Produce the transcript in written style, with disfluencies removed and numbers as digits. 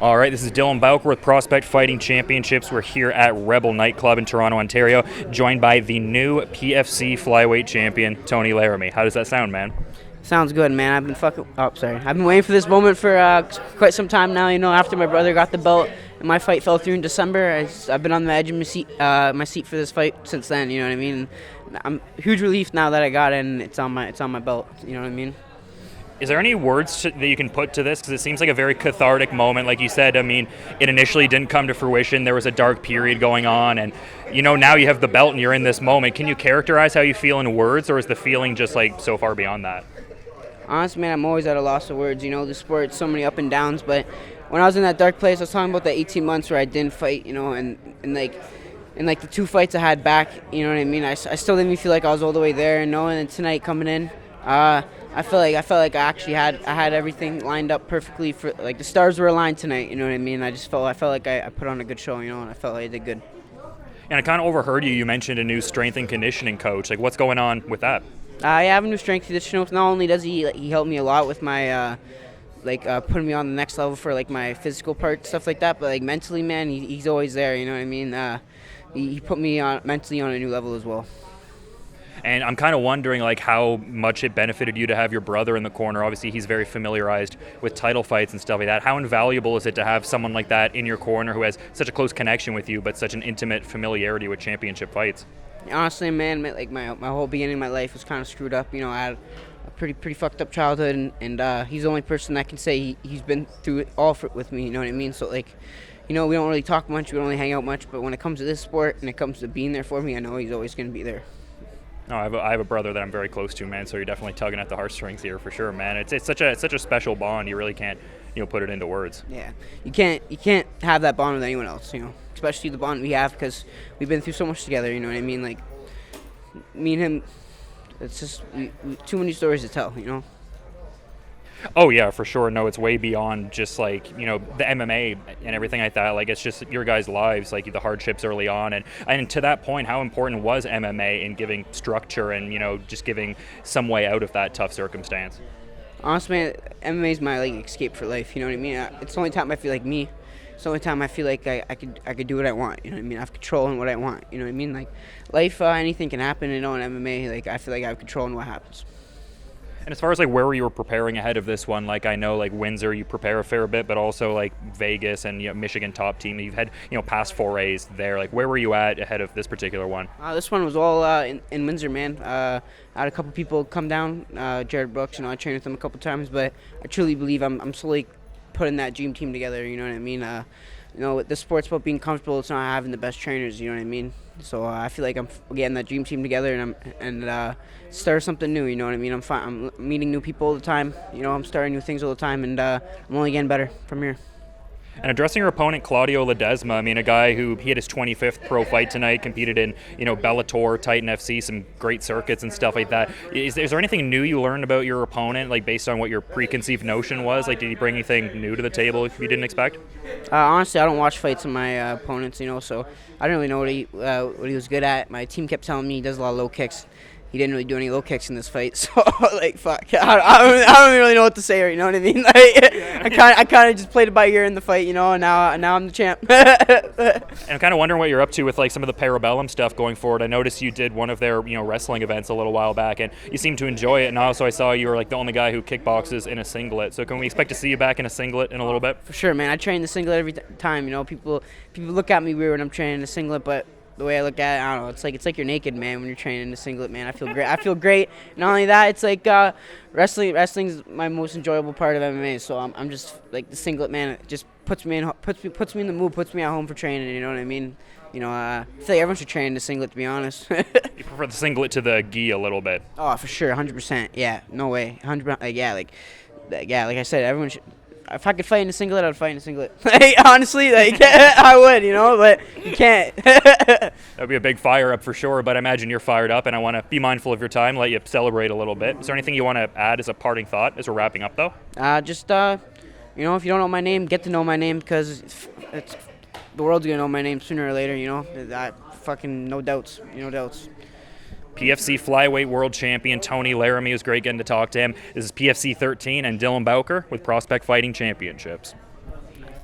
All right, this is Dylan Bowker with Prospect Fighting Championships. We're here at Rebel Nightclub in Toronto, Ontario, joined by the new PFC flyweight champion, Tony Laramie. How does that sound, man? Sounds good, man. I've been waiting for this moment for quite some time now. You know, after my brother got the belt and my fight fell through in December, I've been on the edge of my seat for this fight since then. You know what I mean? I'm huge relief now that I got it and it's on my belt. You know what I mean? Is there any words that you can put to this? Because it seems like a very cathartic moment. Like you said, I mean, it initially didn't come to fruition. There was a dark period going on, and now you have the belt and you're in this moment. Can you characterize how you feel in words, or is the feeling just like so far beyond that? Honestly, man, I'm always at a loss of words. You know, the sport's so many up and downs, but when I was in that dark place, I was talking about the 18 months where I didn't fight, and the 2 fights I had back, you know what I mean? I still didn't feel like I was all the way there, and then tonight coming in, I felt like I actually had everything lined up perfectly for, like, the stars were aligned tonight, you know what I mean? I felt like I put on a good show, and I felt like I did good. And I kind of overheard you mentioned a new strength and conditioning coach. Like, what's going on with that? I have a new strength conditioner. Not only does he help me a lot with my putting me on the next level for like my physical part, stuff like that, but like mentally, man, he's always there. You know what I mean? He put me on mentally on a new level as well. And I'm kind of wondering, like, how much it benefited you to have your brother in the corner. Obviously, he's very familiarized with title fights and stuff like that. How invaluable is it to have someone like that in your corner who has such a close connection with you, but such an intimate familiarity with championship fights? Honestly, man, like my whole beginning of my life was kind of screwed up. I had a pretty fucked up childhood, and he's the only person that can say he's been through it all with me. You know what I mean? So like, we don't really talk much, we don't really hang out much, but when it comes to this sport and it comes to being there for me, I know he's always going to be there. No, I have a brother that I'm very close to, man. So you're definitely tugging at the heartstrings here for sure, man. It's such a special bond. You really can't put it into words. Yeah, you can't have that bond with anyone else. Especially the bond we have because we've been through so much together. You know what I mean? Like me and him, it's just we too many stories to tell. Oh yeah, for sure. No, it's way beyond just like, the MMA and everything like that. Like, it's just your guys' lives, like the hardships early on. And to that point, how important was MMA in giving structure and, just giving some way out of that tough circumstance? Honestly, man, MMA is my escape for life. You know what I mean? It's the only time I feel like me. It's the only time I feel like I could do what I want. You know what I mean? I have control in what I want. You know what I mean? Like life, anything can happen. In MMA, like I feel like I have control in what happens. And as far as like where you were preparing ahead of this one, like I know like Windsor you prepare a fair bit, but also like Vegas and Michigan top team. You've had past forays there. Like where were you at ahead of this particular one? This one was all in Windsor, man. I had a couple people come down. Jared Brooks, I trained with him a couple times, but I truly believe I'm slowly putting that dream team together. You know what I mean? The sport's about being comfortable. It's not having the best trainers. You know what I mean? So I feel like I'm getting that dream team together and start something new. You know what I mean? I'm meeting new people all the time. I'm starting new things all the time, and I'm only getting better from here. And addressing your opponent, Claudio Ledesma, I mean, a guy who he had his 25th pro fight tonight, competed in, Bellator, Titan FC, some great circuits and stuff like that. Is there anything new you learned about your opponent, like based on what your preconceived notion was? Like, did he bring anything new to the table if you didn't expect? Honestly, I don't watch fights of my opponents, so I didn't really know what he was good at. My team kept telling me he does a lot of low kicks. He didn't really do any low kicks in this fight, so like fuck, I don't really know what to say. You know what I mean? Like, I kind of just played it by ear in the fight, and now I'm the champ. And I'm kind of wondering what you're up to with like some of the Parabellum stuff going forward. I noticed you did one of their wrestling events a little while back, and you seemed to enjoy it. And also I saw you were like the only guy who kickboxes in a singlet. So can we expect to see you back in a singlet in a little bit? For sure, man. I train the singlet every time. People look at me weird when I'm training the singlet, but the way I look at it, I don't know. It's like you're naked, man, when you're training in a singlet, man. I feel great. I feel great. Not only that, it's like wrestling's my most enjoyable part of MMA. So I'm just like the singlet, man. It just puts me in the mood, puts me at home for training. You know what I mean? I feel like everyone should train in the singlet, to be honest. You prefer the singlet to the gi a little bit? Oh, for sure, 100%. Yeah, no way, 100%. Like I said, everyone should. If I could fight in a singlet, I would fight in a singlet. Honestly, I would, but you can't. That would be a big fire up for sure, but I imagine you're fired up, and I want to be mindful of your time, let you celebrate a little bit. Is there anything you want to add as a parting thought as we're wrapping up, though? If you don't know my name, get to know my name, because it's the world's going to know my name sooner or later, no doubts, no doubts. PFC flyweight world champion Tony Laramie. It was great getting to talk to him. This is PFC 13 and Dylan Bowker with Prospect Fighting Championships.